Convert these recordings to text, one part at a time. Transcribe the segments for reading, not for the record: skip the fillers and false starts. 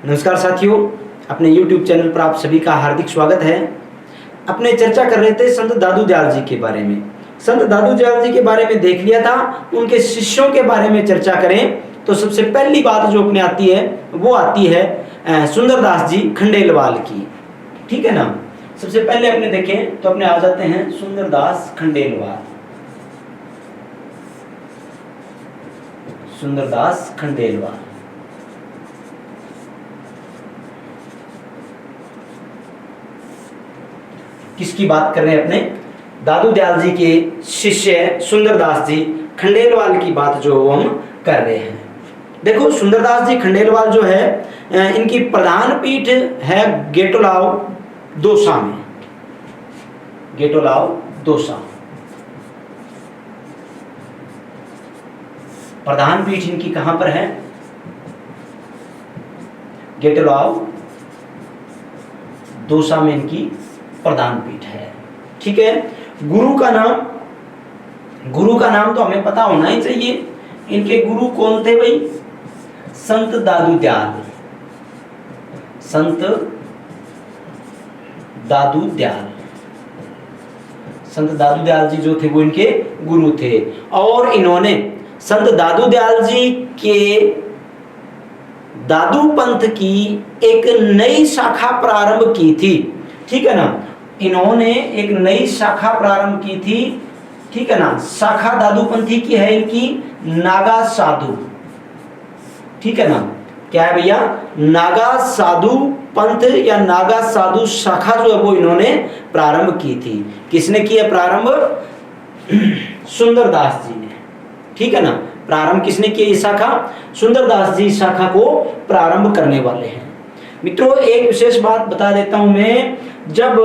नमस्कार साथियों, अपने YouTube चैनल पर आप सभी का हार्दिक स्वागत है। अपने चर्चा कर रहे थे संत दादू दयाल जी के बारे में। संत दादू दयाल जी के बारे में देख लिया था, उनके शिष्यों के बारे में चर्चा करें तो सबसे पहली बात जो अपने आती है वो आती है सुंदरदास जी खंडेलवाल की। ठीक है ना। सबसे पहले अपने देखें तो अपने आ जाते हैं सुंदरदास खंडेलवाल। सुंदरदास खंडेलवाल किसकी बात कर रहे हैं? अपने दादू दयाल जी के शिष्य सुंदरदास जी खंडेलवाल की बात जो हम कर रहे हैं। देखो, सुंदरदास जी खंडेलवाल जो है इनकी प्रधान पीठ है गेटोलाव दौसा में। गेटोलाव दौसा प्रधान पीठ इनकी कहां पर है? गेटोलाव दौसा में इनकी प्रधान पीठ है। ठीक है। गुरु का नाम तो हमें पता होना ही चाहिए। इनके गुरु कौन थे भाई? संत दादू दयाल। संत दादू दयाल। संत दादू दयाल जी जो थे वो इनके गुरु थे। और इन्होंने संत दादू दयाल जी के दादू पंथ की एक नई शाखा प्रारंभ की थी। ठीक है ना। इन्होंने एक नई शाखा प्रारंभ की थी। ठीक है ना। शाखा दादूपंथी की है इनकी नागा साधु। ठीक है ना। क्या है भैया? नागा साधु पंथ या नागा साधु शाखा जो है वो इन्होंने प्रारंभ की थी। किसने की है प्रारंभ? सुंदरदास जी ने। ठीक है ना। प्रारंभ किसने किया ये शाखा? सुंदरदास जी शाखा को प्रारंभ करने वाले हैं। मित्रों, एक विशेष बात बता देता हूं मैं। जब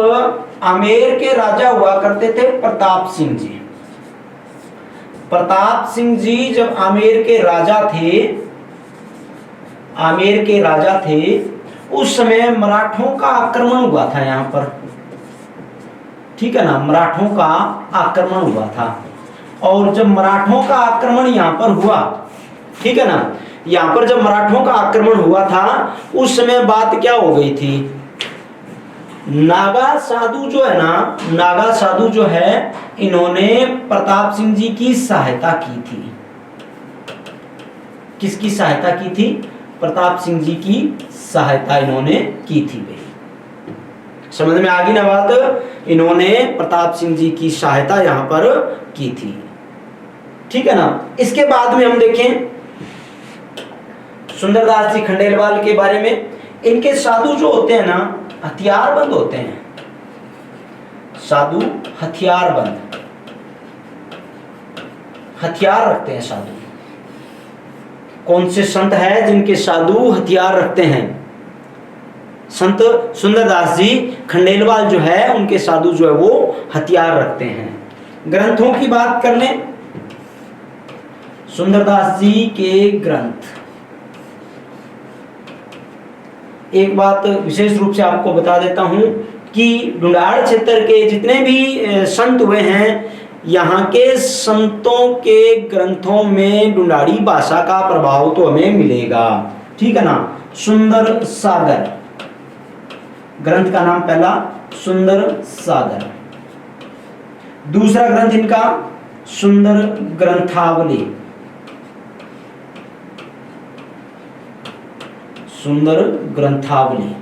आमेर के राजा हुआ करते थे प्रताप सिंह जी। प्रताप सिंह जी जब आमेर के राजा थे, उस समय मराठों का आक्रमण हुआ था यहां पर। ठीक है ना। मराठों का आक्रमण हुआ था। और जब मराठों का आक्रमण यहां पर हुआ, ठीक है ना, यहां पर जब मराठों का आक्रमण हुआ था उस समय बात क्या हो गई थी? नागा साधु जो है इन्होंने प्रताप सिंह जी की सहायता की थी। किसकी सहायता की थी? प्रताप सिंह जी की सहायता इन्होंने की थी भाई। समझ में आ गई ना बात? इन्होंने प्रताप सिंह जी की सहायता यहां पर की थी। ठीक है ना। इसके बाद में हम देखें सुंदरदास जी खंडेलवाल के बारे में। इनके साधु जो होते हैं ना, हथियारबंद होते हैं। साधु हथियारबंद, हथियार रखते हैं साधु। कौन से संत है जिनके साधु हथियार रखते हैं? संत सुंदरदास जी खंडेलवाल जो है उनके साधु जो है वो हथियार रखते हैं। ग्रंथों की बात कर लें, सुंदरदास जी के ग्रंथ। एक बात विशेष रूप से आपको बता देता हूं कि ढूंढाड़ क्षेत्र के जितने भी संत हुए हैं, यहाँ के संतों के ग्रंथों में ढूंढाड़ी भाषा का प्रभाव तो हमें मिलेगा। ठीक है ना। सुंदर सागर ग्रंथ का नाम पहला सुंदर सागर। दूसरा ग्रंथ इनका सुंदर ग्रंथावली। सुंदर ग्रंथावली।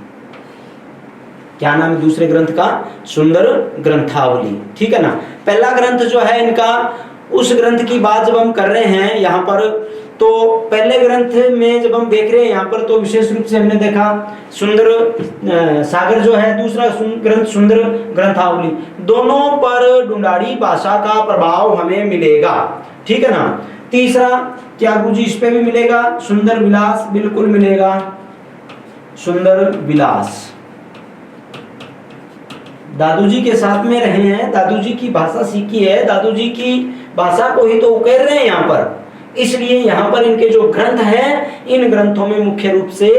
क्या नाम है दूसरे ग्रंथ का? सुंदर ग्रंथावली। ठीक है ना। पहला ग्रंथ जो है इनका, उस ग्रंथ की बात जब हम कर रहे हैं यहाँ पर, तो पहले ग्रंथ में जब हम देख रहे हैं यहाँ पर, तो विशेष रूप से हमने देखा सुंदर सागर जो है, दूसरा ग्रंथ सुंदर ग्रंथावली। दोनों पर ढूंढाड़ी भाषा का प्रभाव हमें मिलेगा। ठीक है ना। तीसरा क्या गुरुजी इस पे भी मिलेगा? सुंदर विलास, बिल्कुल मिलेगा। सुंदर विलास दादू जी के साथ में रहे हैं, दादू जी की भाषा सीखी है, दादू जी की भाषा को ही तो उकेर रहे हैं यहाँ पर। इसलिए यहाँ पर इनके जो ग्रंथ हैं, इन ग्रंथों में मुख्य रूप से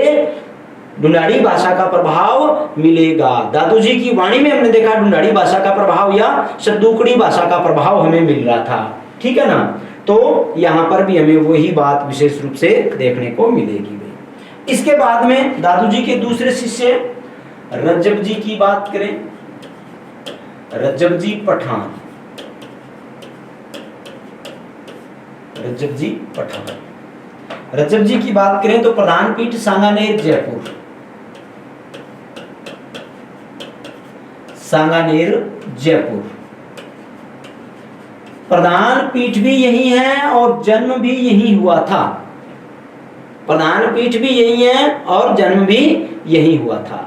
ढूंढाड़ी भाषा का प्रभाव मिलेगा। दादू जी की वाणी में हमने देखा ढूंढाड़ी भाषा का प्रभाव या सद्दूकड़ी भाषा का प्रभाव हमें मिल रहा था। ठीक है ना। तो यहाँ पर भी हमें वही बात विशेष रूप से देखने को मिलेगी। इसके बाद में दादू जी के दूसरे शिष्य रज्जब जी की बात करें, रज्जब जी पठान, रज्जब जी पठान। रज्जब जी की बात करें तो प्रधान पीठ सांगानेर जयपुर, सांगानेर जयपुर। प्रधान पीठ भी यही है और जन्म भी यही हुआ था, प्रधान पीठ भी यही है और जन्म भी यही हुआ था।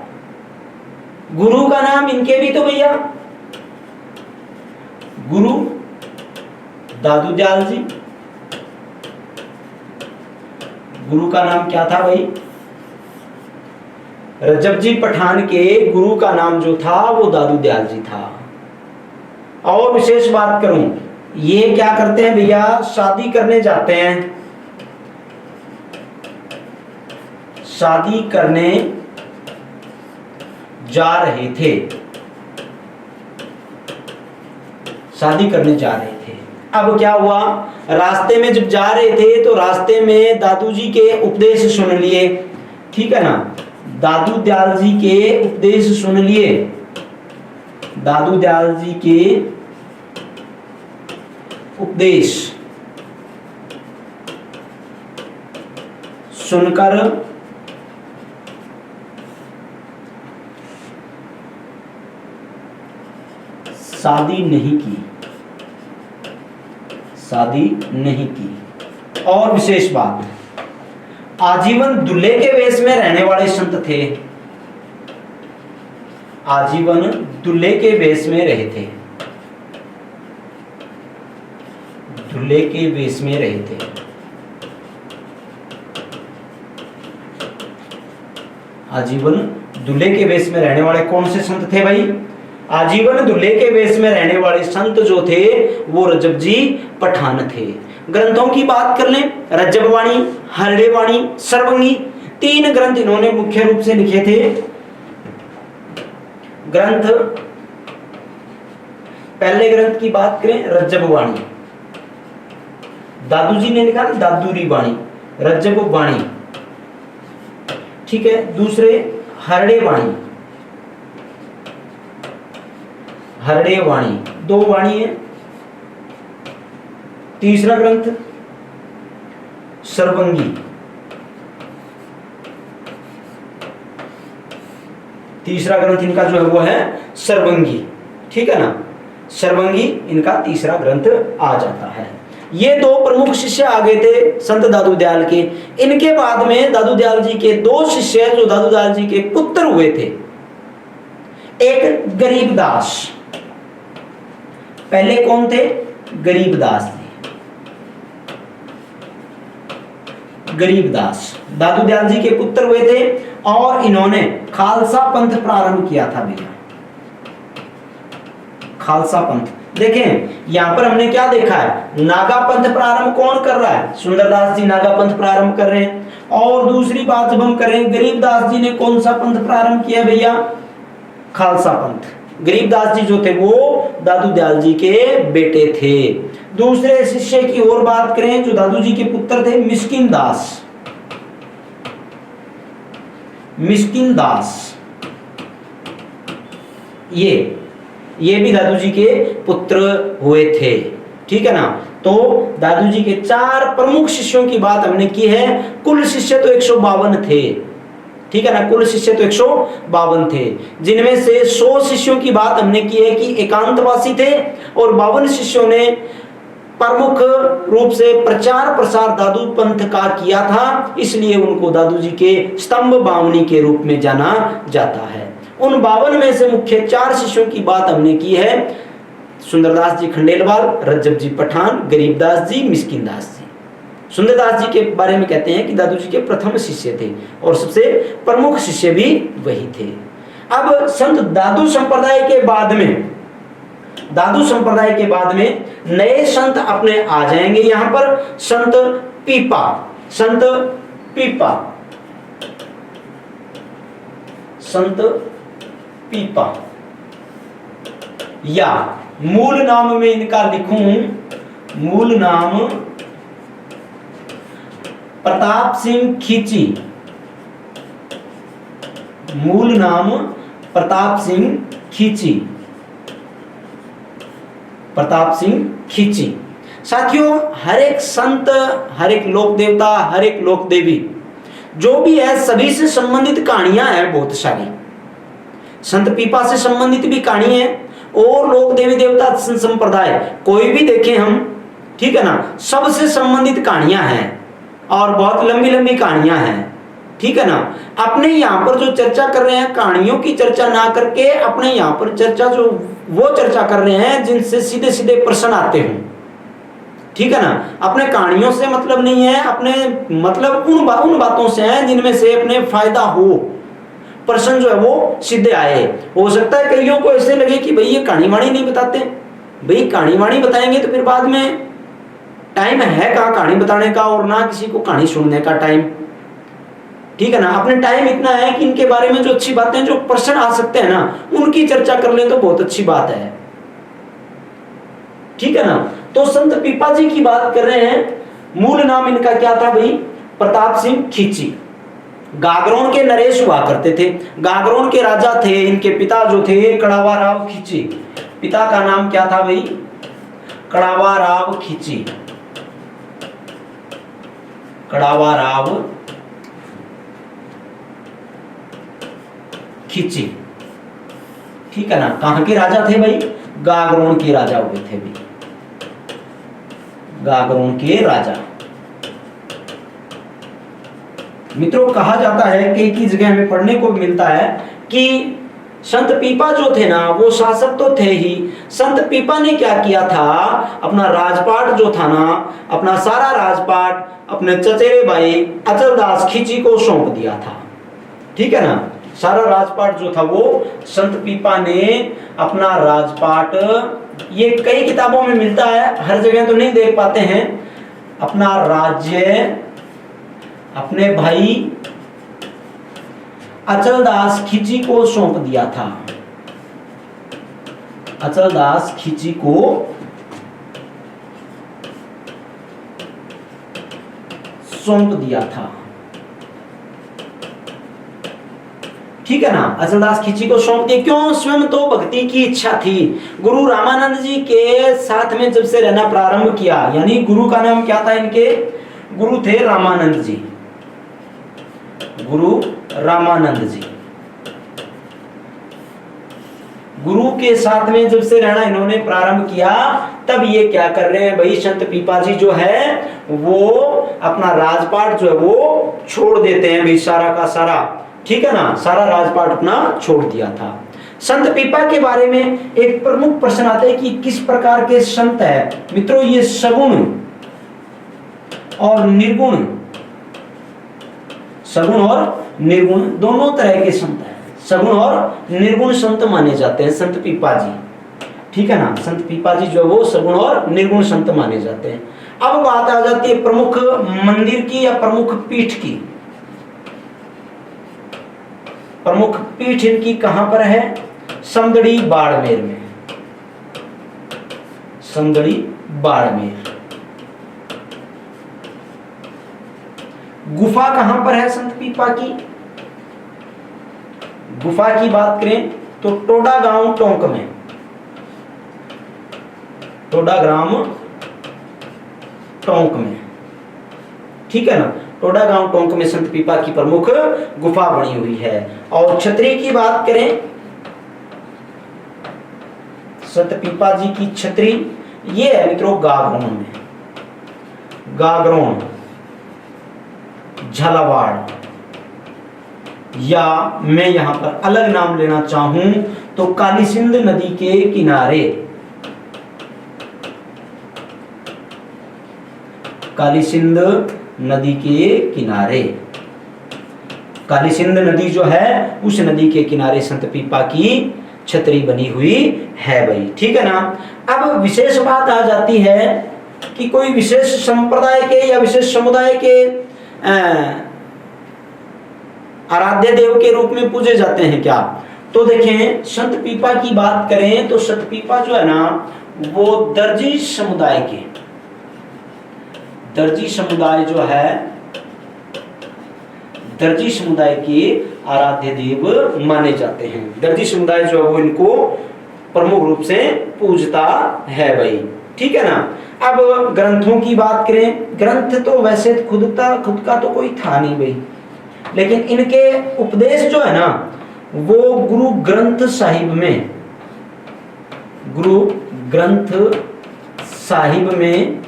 गुरु का नाम इनके भी तो भैया, गुरु दादू दयाल जी, गुरु का नाम क्या था भाई? रज्जब जी पठान के गुरु का नाम जो था वो दादू दयाल जी था। और विशेष बात करूं, ये क्या करते हैं भैया, शादी करने जाते हैं, शादी करने जा रहे थे, शादी करने जा रहे थे। अब क्या हुआ, रास्ते में जब जा रहे थे तो रास्ते में दादू जी के उपदेश सुन लिए, ठीक है ना, दादू दयाल जी के उपदेश सुन लिए, दादू दयाल जी के उपदेश सुनकर शादी नहीं की, शादी नहीं की। और विशेष बात, आजीवन दूल्हे के वेश में रहने वाले संत थे, आजीवन दूल्हे के वेश में रहे थे, दूल्हे के वेश में रहे थे। आजीवन दूल्हे के वेश में रहने वाले कौन से संत थे भाई? आजीवन दूल्हे के वेश में रहने वाले संत जो थे वो रज्जब जी पठान थे। ग्रंथों की बात कर लें, रज्जब वाणी, हरड़े वाणी, सर्वंगी, 3 ग्रंथ इन्होंने मुख्य रूप से लिखे थे। ग्रंथ, पहले ग्रंथ की बात करें रज्जब वाणी, दादू जी ने लिखा ना दादूरी वाणी, रज्जब वाणी, ठीक है। दूसरे हरड़े वाणी, हरड़े वाणी, 2 वाणी है। तीसरा ग्रंथ सर्वंगी, तीसरा ग्रंथ इनका जो है वो है सर्वंगी, ठीक है ना, सर्वंगी इनका तीसरा ग्रंथ आ जाता है। ये 2 प्रमुख शिष्य आ गए थे संत दादू दयाल के। इनके बाद में दादू दयाल जी के 2 शिष्य जो दादू दयाल जी के पुत्र हुए थे, एक गरीबदास, पहले कौन थे? गरीबदास जी, गरीबदास दादू दयाल जी के पुत्र हुए थे और इन्होंने खालसा पंथ प्रारंभ किया था भैया, खालसा पंथ। देखें यहां पर हमने क्या देखा है, नागा पंथ प्रारंभ कौन कर रहा है? सुंदरदास जी नागा पंथ प्रारंभ कर रहे हैं। और दूसरी बात जब हम करें, गरीबदास जी ने कौन सा पंथ प्रारंभ किया भैया? खालसा पंथ। गरीबदास जी जो थे वो दादू दयाल जी के बेटे थे। दूसरे शिष्य की और बात करें जो दादू जी के पुत्र थे, मिस्किन दास, मिस्किन दास, ये भी दादू जी के पुत्र हुए थे, ठीक है ना। तो दादू जी के 4 प्रमुख शिष्यों की बात हमने की है। कुल शिष्य तो 152 थे, ठीक है ना, कुल शिष्य तो 152 थे, जिनमें से 100 शिष्यों की बात हमने की है कि एकांतवासी थे और 52 शिष्यों ने प्रमुख रूप से प्रचार प्रसार दादू पंथ का किया था, इसलिए उनको दादू जी के स्तंभ बावनी के रूप में जाना जाता है। उन 52 में से मुख्य 4 शिष्यों की बात हमने की है, सुंदरदास जी खंडेलवाल, रज्जब जी पठान, गरीबदास जी, मिस्किन दास जी। सुंदरदास जी के बारे में कहते हैं कि दादू जी के प्रथम शिष्य थे और सबसे प्रमुख शिष्य भी वही थे। अब संत दादू संप्रदाय के बाद में, दादू संप्रदाय के बाद में नए संत अपने आ जाएंगे। यहां पर संत पीपा, संत पीपा, संत पीपा, या मूल नाम में इनका लिखूं, मूल नाम प्रताप सिंह खींची, मूल नाम प्रताप सिंह खींची। प्रताप सिंह खींची। साथियों, हर एक संत, हर एक लोक देवता, हर एक लोक देवी जो भी है, सभी से संबंधित कहानियां हैं बहुत सारी। संत पीपा से संबंधित भी कहानी है और लोक देवी देवता संप्रदाय कोई भी देखें हम, ठीक है ना, सबसे संबंधित कहानियां हैं और बहुत लंबी लंबी कहानियां हैं, ठीक है ना। अपने यहाँ पर जो चर्चा कर रहे हैं, कहानियों की चर्चा ना करके अपने यहाँ पर चर्चा जो वो चर्चा कर रहे हैं जिनसे सीधे सीधे प्रश्न आते हों, ठीक है ना। अपने कहानियों से मतलब नहीं है, अपने मतलब उन बातों से है जिनमें से अपने फायदा हो, प्रश्न जो है वो सीधे आए। हो सकता है कईयों को ऐसे लगे कि भाई ये कहानी वाणी नहीं बताते, भाई कहानी वाणी बताएंगे तो फिर बाद में टाइम है कहाँ कहानी बताने का और ना किसी को कहानी सुनने का टाइम, ठीक है ना। अपने टाइम इतना है कि इनके बारे में जो अच्छी बातें, जो प्रश्न आ सकते हैं ना, उनकी चर्चा कर ले तो बहुत अच्छी बात है, ठीक है ना। तो संत पीपा जी की बात कर रहे हैं। मूल नाम इनका क्या था भाई? प्रताप सिंह खींची। गागरोन के नरेश हुआ करते थे। गागरोन के राजा थे। इनके पिता जो थे कड़ावा राव खींची। पिता का नाम क्या था भाई? कड़ावा राव खींची। कड़ावा राव खींची, ठीक है ना। कहां के राजा थे भाई? गागरोन के राजा हुए थे भाई, गागरोन के राजा। मित्रों, कहा जाता है कि एक जगह हमें पढ़ने को मिलता है कि संत पीपा जो थे ना, वो शासक तो थे ही। संत पीपा ने क्या किया था? अपना राजपाट जो था ना, अपना सारा राजपाट अपने चचेरे भाई अचलदास खींची को सौंप दिया था, ठीक है ना। सारा राजपाट जो था वो संत पीपा ने अपना राजपाट, ये कई किताबों में मिलता है, हर जगह तो नहीं देख पाते हैं, अपना राज्य अपने भाई अचलदास खींची को सौंप दिया था। अचलदास खींची को सौंप दिया था, ठीक है ना। अचलदास खींची को सौंप दिया। क्यों? स्वयं तो भक्ति की इच्छा थी। गुरु रामानंद जी के साथ में जब से रहना प्रारंभ किया, यानी गुरु का नाम क्या था इनके? गुरु थे रामानंद जी। गुरु रामानंद जी। गुरु के साथ में जब से रहना इन्होंने प्रारंभ किया, तब ये क्या कर रहे हैं भाई? संत पीपा जी जो है वो अपना राजपाट जो है वो छोड़ देते हैं भाई, सारा का सारा, ठीक है ना। सारा राजपाट अपना छोड़ दिया था। संत पीपा के बारे में एक प्रमुख प्रश्न आता है कि किस प्रकार के संत है। मित्रों, ये सगुण और निर्गुण, सगुण और निर्गुण दोनों तरह के संत हैं। सगुण और निर्गुण संत माने जाते हैं संत पीपा जी, ठीक है ना। संत पीपा जी जो वो सगुण और निर्गुण संत माने जाते हैं। अब बात आ जाती है प्रमुख मंदिर की या प्रमुख पीठ की। प्रमुख पीठ इनकी कहां पर है? समदड़ी बाड़मेर में। समदड़ी बाड़मेर। गुफा कहां पर है संत पीपा की? गुफा की बात करें तो टोडा गांव टोंक में। टोडा ग्राम टोंक में, ठीक है ना। टोडा गांव टोंक में संत पीपा की प्रमुख गुफा बनी हुई है। और छतरी की बात करें, संत पीपा जी की छतरी ये है मित्रों गागरोन में। गागरोन, झालावाड़, या मैं यहां पर अलग नाम लेना चाहूं तो कालीसिंध नदी के किनारे। कालीसिंध नदी के किनारे। कालीसिंध नदी जो है उस नदी के किनारे संत पीपा की छतरी बनी हुई है भाई, ठीक है ना। अब विशेष बात आ जाती है कि कोई विशेष संप्रदाय के या विशेष समुदाय के आराध्य देव के रूप में पूजे जाते हैं क्या? तो देखें, संत पीपा की बात करें तो संत पीपा जो है ना वो दर्जी समुदाय के, दर्जी समुदाय जो है, दर्जी समुदाय के आराध्य देव माने जाते हैं। दर्जी समुदाय जो है वो इनको प्रमुख रूप से पूजता है भाई, ठीक है ना। अब ग्रंथों की बात करें, ग्रंथ तो वैसे खुद का तो कोई था नहीं भाई, लेकिन इनके उपदेश जो है ना वो गुरु ग्रंथ साहिब में, गुरु ग्रंथ साहिब में,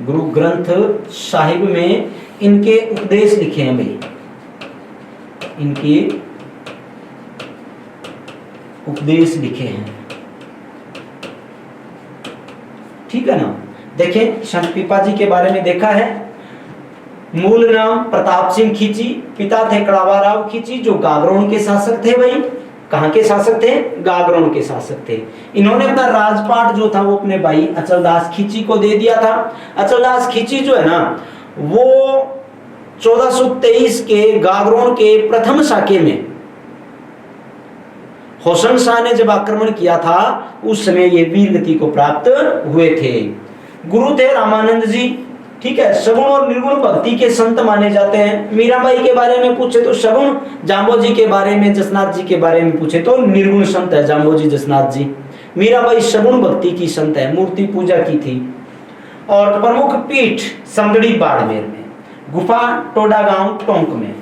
गुरु ग्रंथ साहिब में इनके उपदेश लिखे हैं भाई, इनके उपदेश लिखे हैं, ठीक है ना। देखें संत पीपा जी के बारे में देखा है, मूल नाम प्रताप सिंह खींची, पिता थे कड़ावा राव खींची जो गागरोन के शासक थे भाई। कहाँ के शासक थे? गागरोन के शासक थे। इन्होंने अपना राजपाट जो था वो अपने भाई अचलदास खींची को दे दिया था। अचलदास खींची जो है ना वो 1423 के गागरोन के प्रथम साके में होसन शाह ने जब आक्रमण किया था उस समय ये वीरगति को प्राप्त हुए थे। गुरु थे रामानंद जी, ठीक है। सगुण और निर्गुण भक्ति के संत माने जाते हैं। मीराबाई के बारे में पूछे तो सगुण, जाम्बोजी के बारे में, जसनाथ जी के बारे में पूछे तो निर्गुण संत है जाम्बोजी जसनाथ जी। मीराबाई सगुण भक्ति की संत है, मूर्ति पूजा की थी। और प्रमुख पीठ समदड़ी बाड़मेर में, गुफा टोडा गांव टोंक में,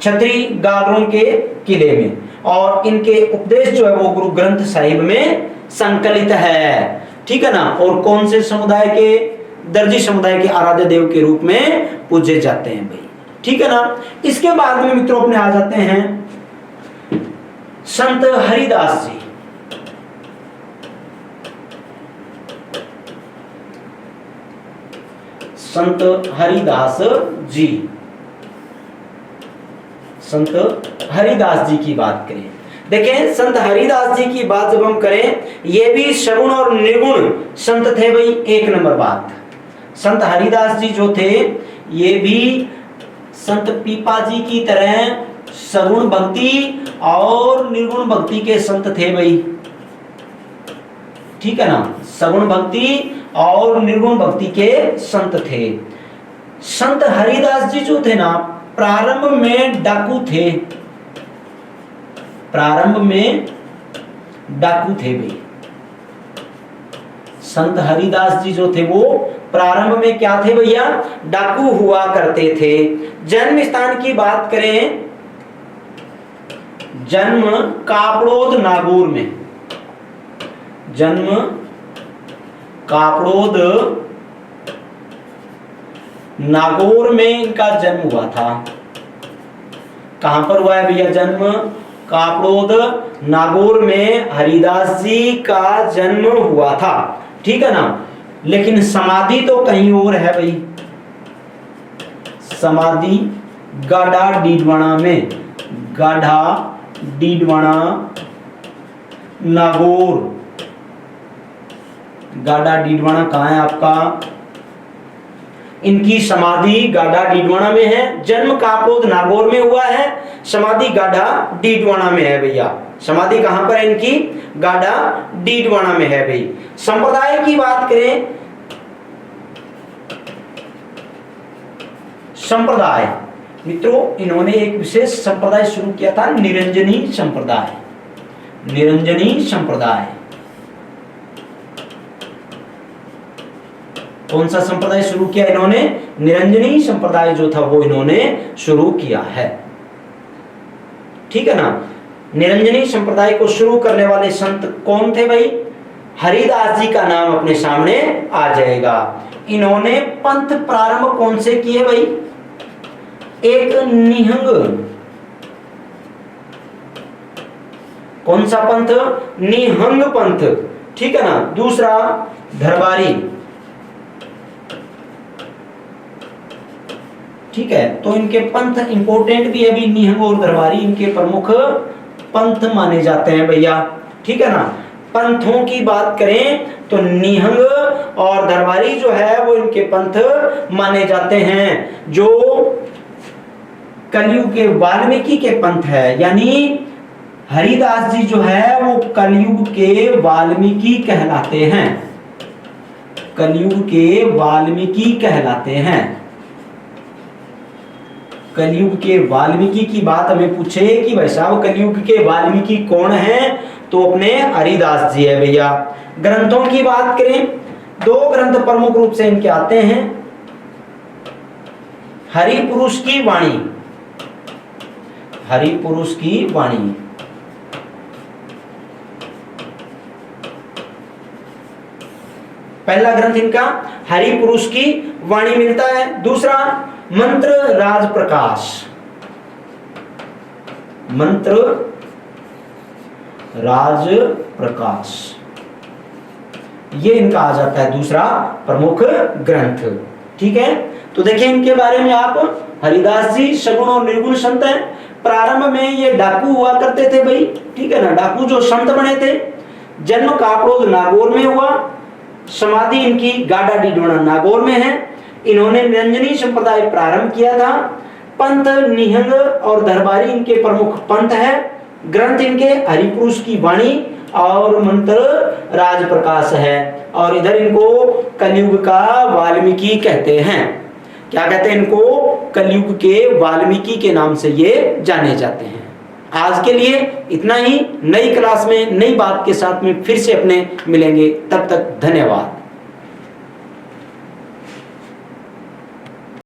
छतरी गागरोन के किले में, और इनके उपदेश जो है वो गुरु ग्रंथ साहिब में संकलित है, ठीक है ना। और कौन से समुदाय के? दर्जी समुदाय के आराध्य देव के रूप में पूजे जाते हैं भाई, ठीक है ना। इसके बाद में मित्रों अपने आ जाते हैं संत हरिदास जी। संत हरिदास जी, संत हरिदास जी की बात करें, देखें संत हरिदास जी की बात जब हम करें, ये भी सगुण और निर्गुण संत थे भाई। एक नंबर बात, संत हरिदास जी जो थे ये भी संत पीपा जी की तरह सगुण भक्ति और निर्गुण भक्ति के संत थे भाई, ठीक है ना। सगुण भक्ति और निर्गुण भक्ति के संत थे। संत हरिदास जी जो थे ना प्रारंभ में डाकू थे, प्रारंभ में डाकू थे भाई। संत हरिदास जी जो थे वो प्रारंभ में क्या थे भैया? डाकू हुआ करते थे। जन्म स्थान की बात करें, जन्म कापड़ोद नागौर में, जन्म कापड़ोद नागौर में इनका जन्म हुआ था। कहां पर हुआ है भैया जन्म? कापड़ोद नागौर में हरिदास जी का जन्म हुआ था, ठीक है ना। लेकिन समाधि तो कहीं और है भाई, समाधि गाढ़ा डीडवाना में, गाढ़ा डीडवाना नागौर। गाढ़ा डीडवाना कहाँ है आपका? इनकी समाधि गाढ़ा डीडवाना में है। जन्म कापड़ोद नागौर में हुआ है, समाधि गाढ़ा डीडवाना में है भैया। समाधि कहां पर है इनकी? गाढ़ा डीडवाना में है भाई। संप्रदाय की बात करें, संप्रदाय मित्रों इन्होंने एक विशेष संप्रदाय शुरू किया था, निरंजनी संप्रदाय। निरंजनी संप्रदाय कौन सा संप्रदाय शुरू किया इन्होंने? निरंजनी संप्रदाय जो था वो इन्होंने शुरू किया है, ठीक है ना। निरंजनी संप्रदाय को शुरू करने वाले संत कौन थे भाई? हरिदास जी का नाम अपने सामने आ जाएगा। इन्होंने पंथ प्रारंभ कौन से किए भाई? एक निहंग, कौन सा पंथ? निहंग पंथ, ठीक है ना। दूसरा दरबारी, ठीक है। तो इनके पंथ इंपोर्टेंट भी है भी, निहंग और दरबारी इनके प्रमुख पंथ माने जाते हैं भैया, ठीक है ना। पंथों की बात करें तो निहंग और दरबारी जो है वो इनके पंथ माने जाते हैं, जो कलयुग के वाल्मीकि के पंथ है। यानी हरिदास जी जो है वो कलयुग के वाल्मीकि कहलाते हैं। कलयुग के वाल्मीकि कहलाते हैं। कलयुग के वाल्मीकि की बात हमें पूछे कि भाई साहब कलयुग के वाल्मीकि कौन है, तो अपने हरिदास जी है भैया। ग्रंथों की बात करें, 2 ग्रंथ प्रमुख रूप से इनके आते हैं। हरिपुरुष की वाणी, हरिपुरुष की वाणी, पहला ग्रंथ इनका हरिपुरुष की वाणी मिलता है। दूसरा मंत्र राज प्रकाश, मंत्र राज प्रकाश, ये इनका आ जाता है दूसरा प्रमुख ग्रंथ। ठीक है, तो देखिए इनके बारे में आप, हरिदास जी सगुण और निर्गुण संत हैं। प्रारंभ में ये डाकू हुआ करते थे भाई, ठीक है ना, डाकू जो संत बने थे। जन्म कापड़ोद नागौर में हुआ, समाधि इनकी गाडा डीडोना नागौर में है। इन्होंने निरंजनी संप्रदाय प्रारंभ किया था। पंथ निहंग और दरबारी इनके प्रमुख पंथ है। ग्रंथ इनके हरिपुरुष की वाणी और मंत्र राज प्रकाश है। और इधर इनको कलयुग का वाल्मीकि कहते हैं। क्या कहते हैं इनको? कलयुग के वाल्मीकि के नाम से ये जाने जाते हैं। आज के लिए इतना ही। नई क्लास में नई बात के साथ में फिर से अपने मिलेंगे, तब तक धन्यवाद।